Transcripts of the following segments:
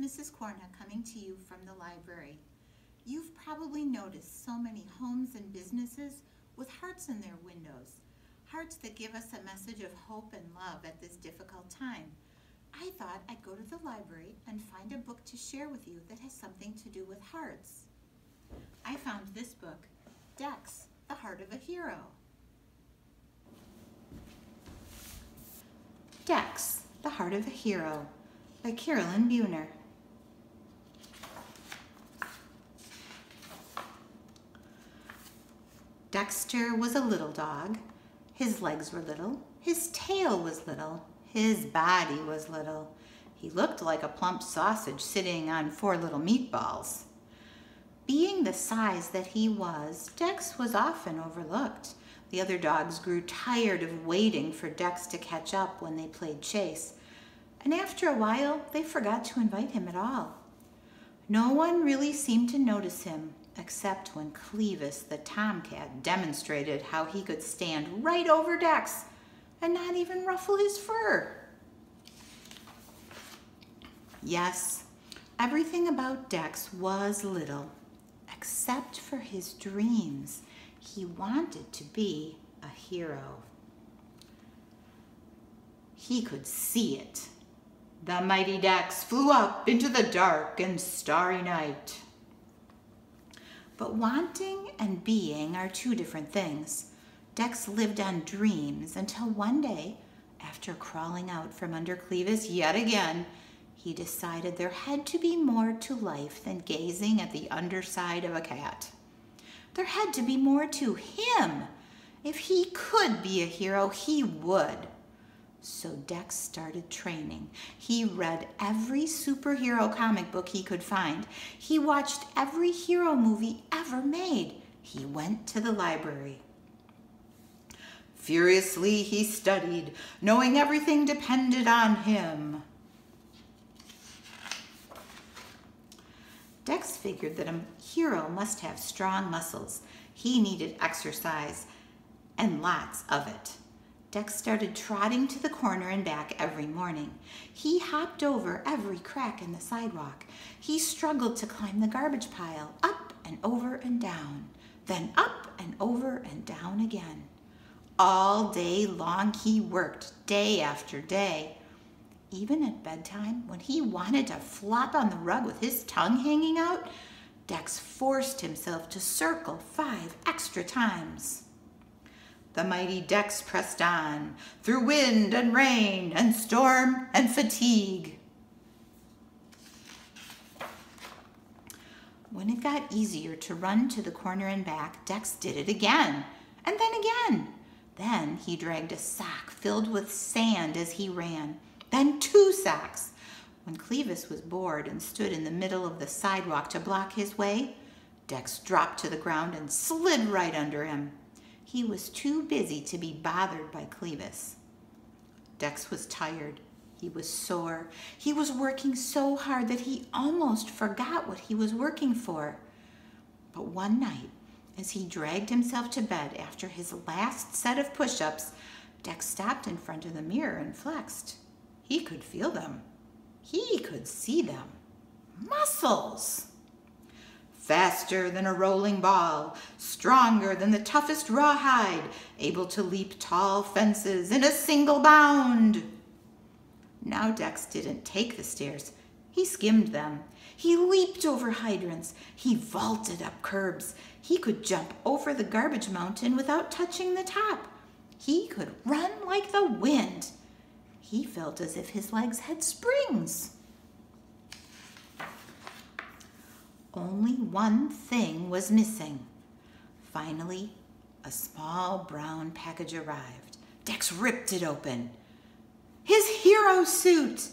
Mrs. Corna coming to you from the library. You've probably noticed so many homes and businesses with hearts in their windows, hearts that give us a message of hope and love at this difficult time. I thought I'd go to the library and find a book to share with you that has something to do with hearts. I found this book, Dex, The Heart of a Hero. Dex, The Heart of a Hero by Caralyn Buehner. Dexter was a little dog. His legs were little, his tail was little, his body was little. He looked like a plump sausage sitting on 4 little meatballs. Being the size that he was, Dex was often overlooked. The other dogs grew tired of waiting for Dex to catch up when they played chase, and after a while they forgot to invite him at all. No one really seemed to notice him, except when Clevis the tomcat demonstrated how he could stand right over Dex and not even ruffle his fur. Yes, everything about Dex was little, except for his dreams. He wanted to be a hero. He could see it. The mighty Dex flew up into the dark and starry night. But wanting and being are 2 different things. Dex lived on dreams until one day, after crawling out from under Clevis yet again, he decided there had to be more to life than gazing at the underside of a cat. There had to be more to him. If he could be a hero, he would. So Dex started training. He read every superhero comic book he could find. He watched every hero movie ever made. He went to the library. Furiously he studied, knowing everything depended on him. Dex figured that a hero must have strong muscles. He needed exercise, and lots of it. Dex started trotting to the corner and back every morning. He hopped over every crack in the sidewalk. He struggled to climb the garbage pile, up and over and down, then up and over and down again. All day long he worked, day after day. Even at bedtime, when he wanted to flop on the rug with his tongue hanging out, Dex forced himself to circle 5 extra times. The mighty Dex pressed on, through wind and rain and storm and fatigue. When it got easier to run to the corner and back, Dex did it again, and then again. Then he dragged a sack filled with sand as he ran, then 2 sacks. When Clevis was bored and stood in the middle of the sidewalk to block his way, Dex dropped to the ground and slid right under him. He was too busy to be bothered by Clevis. Dex was tired. He was sore. He was working so hard that he almost forgot what he was working for. But one night, as he dragged himself to bed after his last set of push-ups, Dex stopped in front of the mirror and flexed. He could feel them. He could see them. Muscles! Faster than a rolling ball, stronger than the toughest rawhide, able to leap tall fences in a single bound. Now Dex didn't take the stairs. He skimmed them. He leaped over hydrants. He vaulted up curbs. He could jump over the garbage mountain without touching the top. He could run like the wind. He felt as if his legs had springs. Only one thing was missing. Finally, a small brown package arrived. Dex ripped it open. His hero suit!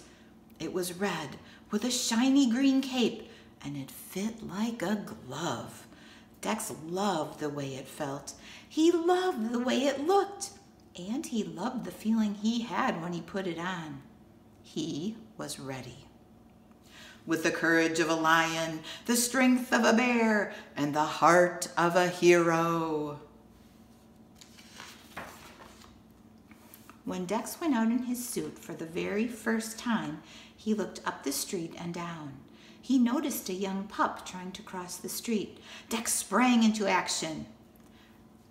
It was red with a shiny green cape, and it fit like a glove. Dex loved the way it felt. He loved the way it looked. And he loved the feeling he had when he put it on. He was ready. With the courage of a lion, the strength of a bear, and the heart of a hero. When Dex went out in his suit for the very first time, he looked up the street and down. He noticed a young pup trying to cross the street. Dex sprang into action.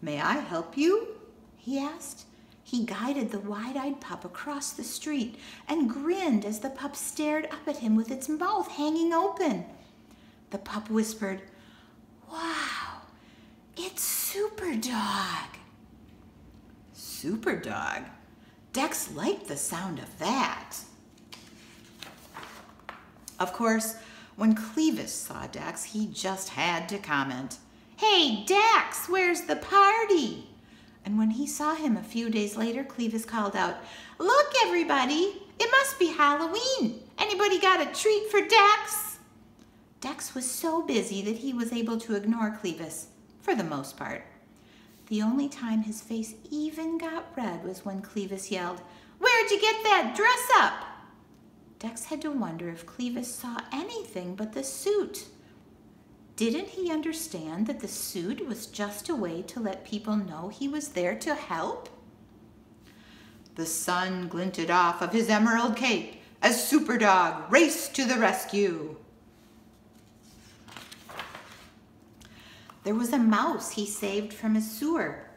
"May I help you?" he asked. He guided the wide-eyed pup across the street and grinned as the pup stared up at him with its mouth hanging open. The pup whispered, "Wow, it's Superdog." Superdog? Dex liked the sound of that. Of course, when Clevis saw Dex, he just had to comment, "Hey, Dex, where's the party?" And when he saw him a few days later, Clevis called out, "Look, everybody, it must be Halloween. Anybody got a treat for Dex?" Dex was so busy that he was able to ignore Clevis, for the most part. The only time his face even got red was when Clevis yelled, "Where'd you get that dress up?" Dex had to wonder if Clevis saw anything but the suit. Didn't he understand that the suit was just a way to let people know he was there to help? The sun glinted off of his emerald cape as Superdog raced to the rescue. There was a mouse he saved from a sewer,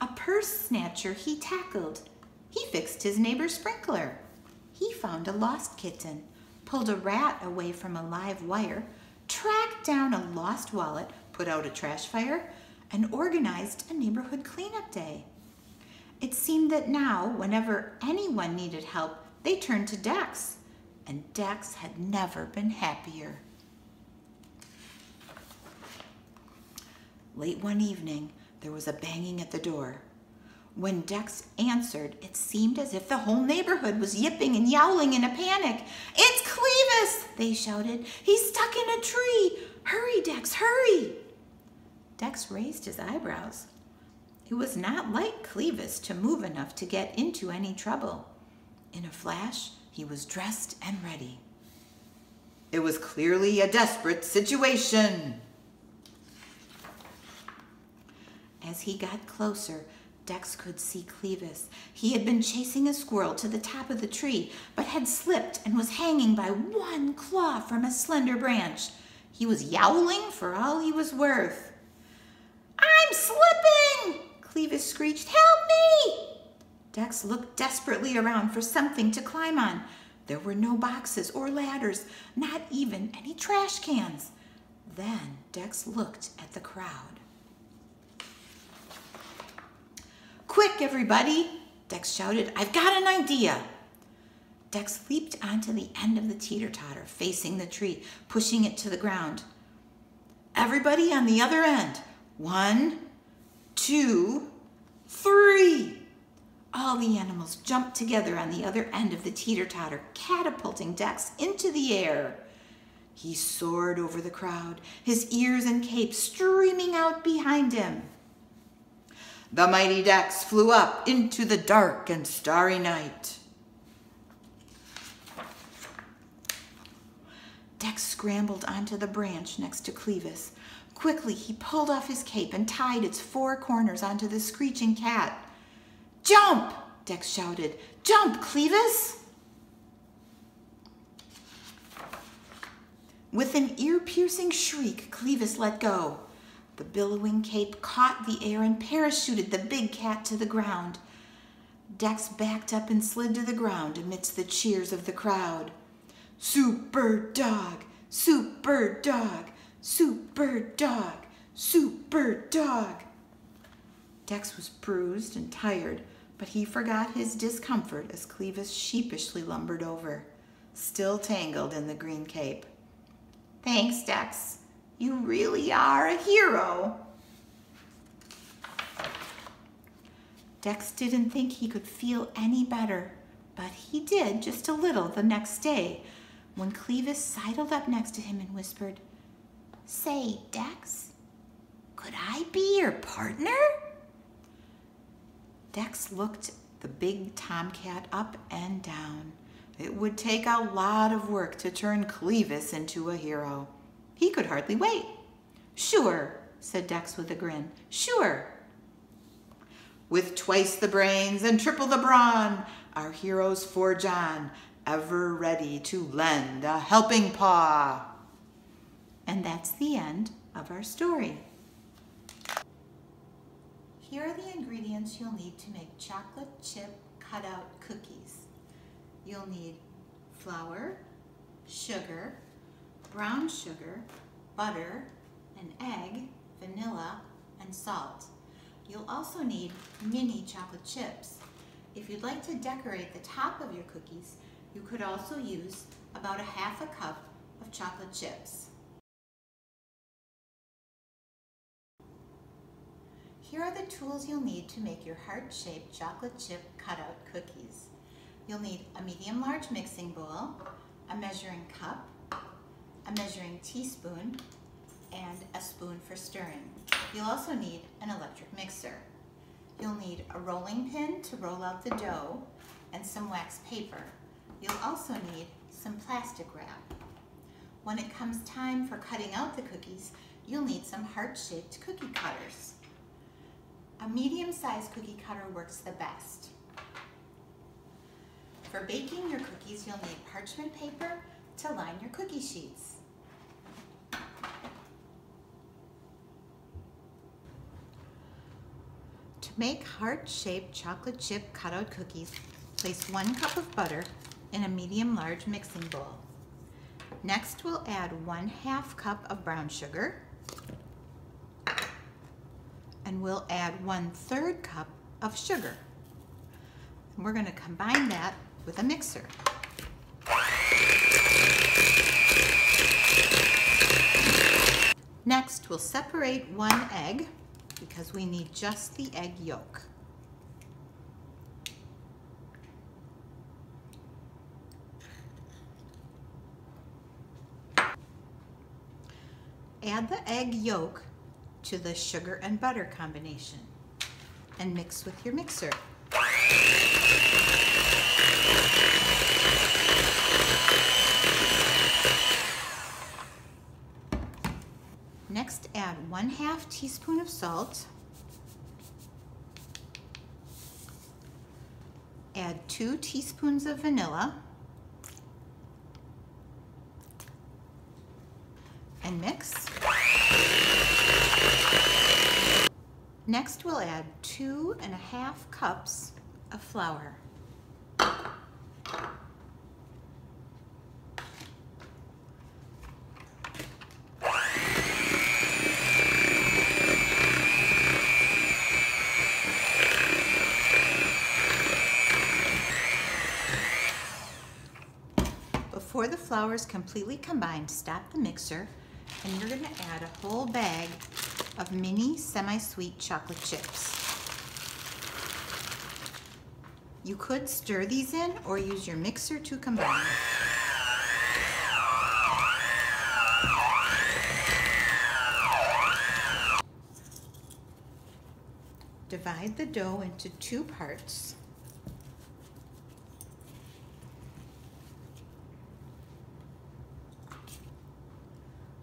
a purse snatcher he tackled. He fixed his neighbor's sprinkler. He found a lost kitten, pulled a rat away from a live wire, tracked down a lost wallet, put out a trash fire, and organized a neighborhood cleanup day. It seemed that now, whenever anyone needed help, they turned to Dex, and Dex had never been happier. Late one evening, there was a banging at the door. When Dex answered, it seemed as if the whole neighborhood was yipping and yowling in a panic. "It's Clevis!" they shouted. "He's stuck in a tree! Hurry, Dex, hurry!" Dex raised his eyebrows. It was not like Clevis to move enough to get into any trouble. In a flash, he was dressed and ready. It was clearly a desperate situation. As he got closer, Dex could see Clevis. He had been chasing a squirrel to the top of the tree, but had slipped and was hanging by one claw from a slender branch. He was yowling for all he was worth. "I'm slipping!" Clevis screeched. "Help me!" Dex looked desperately around for something to climb on. There were no boxes or ladders, not even any trash cans. Then Dex looked at the crowd. "Quick, everybody!" Dex shouted. "I've got an idea!" Dex leaped onto the end of the teeter-totter, facing the tree, pushing it to the ground. "Everybody on the other end. 1, 2, 3. All the animals jumped together on the other end of the teeter-totter, catapulting Dex into the air. He soared over the crowd, his ears and cape streaming out behind him. The mighty Dex flew up into the dark and starry night. Dex scrambled onto the branch next to Clevis. Quickly, he pulled off his cape and tied its 4 corners onto the screeching cat. "Jump!" Dex shouted. "Jump, Clevis!" With an ear-piercing shriek, Clevis let go. The billowing cape caught the air and parachuted the big cat to the ground. Dex backed up and slid to the ground amidst the cheers of the crowd. "Super dog! Super dog! Super dog! Super dog!" Dex was bruised and tired, but he forgot his discomfort as Clevis sheepishly lumbered over, still tangled in the green cape. "Thanks, Dex. You really are a hero." Dex didn't think he could feel any better, but he did just a little the next day when Clevis sidled up next to him and whispered, "Say, Dex, could I be your partner?" Dex looked the big tomcat up and down. It would take a lot of work to turn Clevis into a hero. He could hardly wait. "Sure," said Dex with a grin. "Sure." With twice the brains and triple the brawn, our heroes forge on, ever ready to lend a helping paw. And that's the end of our story. Here are the ingredients you'll need to make chocolate chip cutout cookies. You'll need flour, sugar, brown sugar, butter, an egg, vanilla, and salt. You'll also need mini chocolate chips. If you'd like to decorate the top of your cookies, you could also use about 1/2 cup of chocolate chips. Here are the tools you'll need to make your heart-shaped chocolate chip cutout cookies. You'll need a medium-large mixing bowl, a measuring cup, a measuring teaspoon, and a spoon for stirring. You'll also need an electric mixer. You'll need a rolling pin to roll out the dough and some wax paper. You'll also need some plastic wrap. When it comes time for cutting out the cookies, you'll need some heart-shaped cookie cutters. A medium-sized cookie cutter works the best. For baking your cookies, you'll need parchment paper to line your cookie sheets. To make heart-shaped chocolate chip cutout cookies, place 1 cup of butter in a medium-large mixing bowl. Next, we'll add 1/2 cup of brown sugar, and we'll add 1/3 cup of sugar. And we're going to combine that with a mixer. Next, we'll separate 1 egg because we need just the egg yolk. Add the egg yolk to the sugar and butter combination and mix with your mixer. Next, add 1/2 teaspoon of salt. Add 2 teaspoons of vanilla and mix. Next, we'll add 2½ cups of flour. Before the flour is completely combined, stop the mixer, and you're going to add a whole bag of mini semi-sweet chocolate chips. You could stir these in or use your mixer to combine. Divide the dough into 2 parts.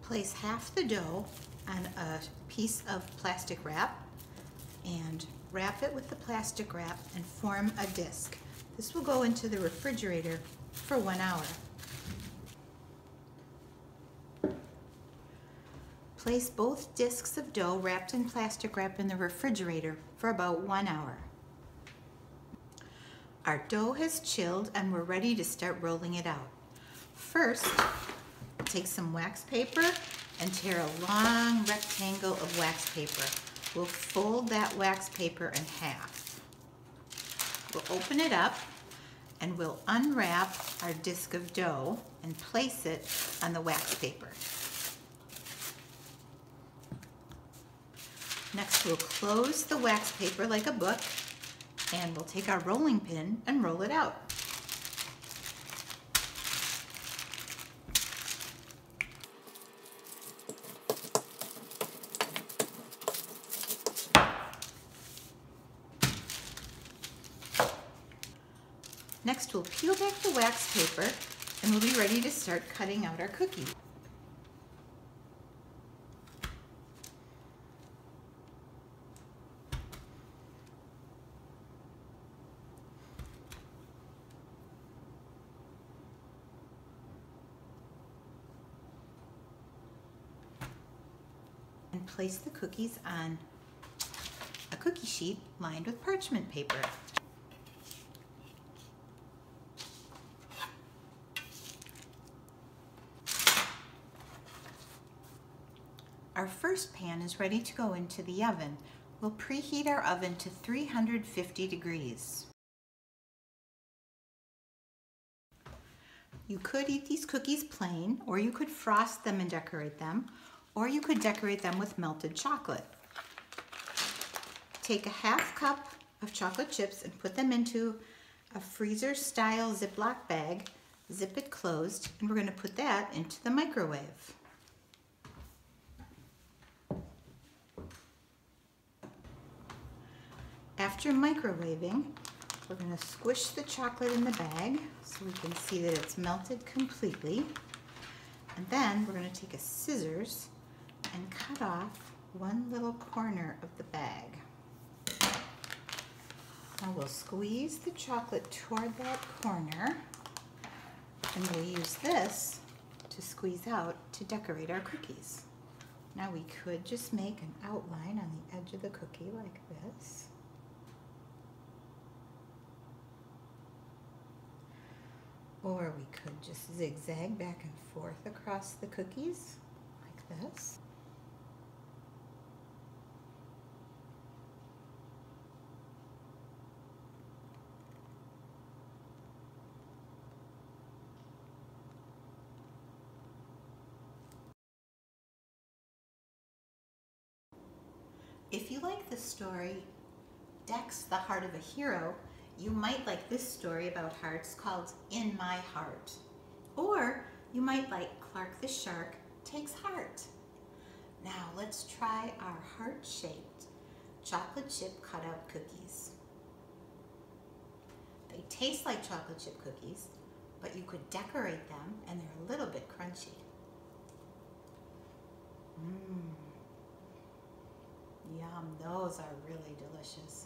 Place half the dough on a piece of plastic wrap and wrap it with the plastic wrap and form a disc. This will go into the refrigerator for 1 hour. Place both discs of dough wrapped in plastic wrap in the refrigerator for about 1 hour. Our dough has chilled and we're ready to start rolling it out. First, take some wax paper and tear a long rectangle of wax paper. We'll fold that wax paper in half. We'll open it up and we'll unwrap our disc of dough and place it on the wax paper. Next, we'll close the wax paper like a book and we'll take our rolling pin and roll it out. Next, we'll peel back the wax paper and we'll be ready to start cutting out our cookie. and place the cookies on a cookie sheet lined with parchment paper. Our first pan is ready to go into the oven. We'll preheat our oven to 350 degrees. You could eat these cookies plain, or you could frost them and decorate them, or you could decorate them with melted chocolate. Take a half cup of chocolate chips and put them into a freezer-style Ziploc bag, zip it closed, and we're going to put that into the microwave. After microwaving, we're going to squish the chocolate in the bag so we can see that it's melted completely. And then we're going to take a scissors and cut off one little corner of the bag. Now we'll squeeze the chocolate toward that corner, and we'll use this to squeeze out to decorate our cookies. Now we could just make an outline on the edge of the cookie like this. Or we could just zigzag back and forth across the cookies like this. If you like the story, Dex the Heart of a Hero, you might like this story about hearts called In My Heart. Or you might like Clark the Shark Takes Heart. Now let's try our heart-shaped chocolate chip cutout cookies. They taste like chocolate chip cookies, but you could decorate them and they're a little bit crunchy. Yum, those are really delicious.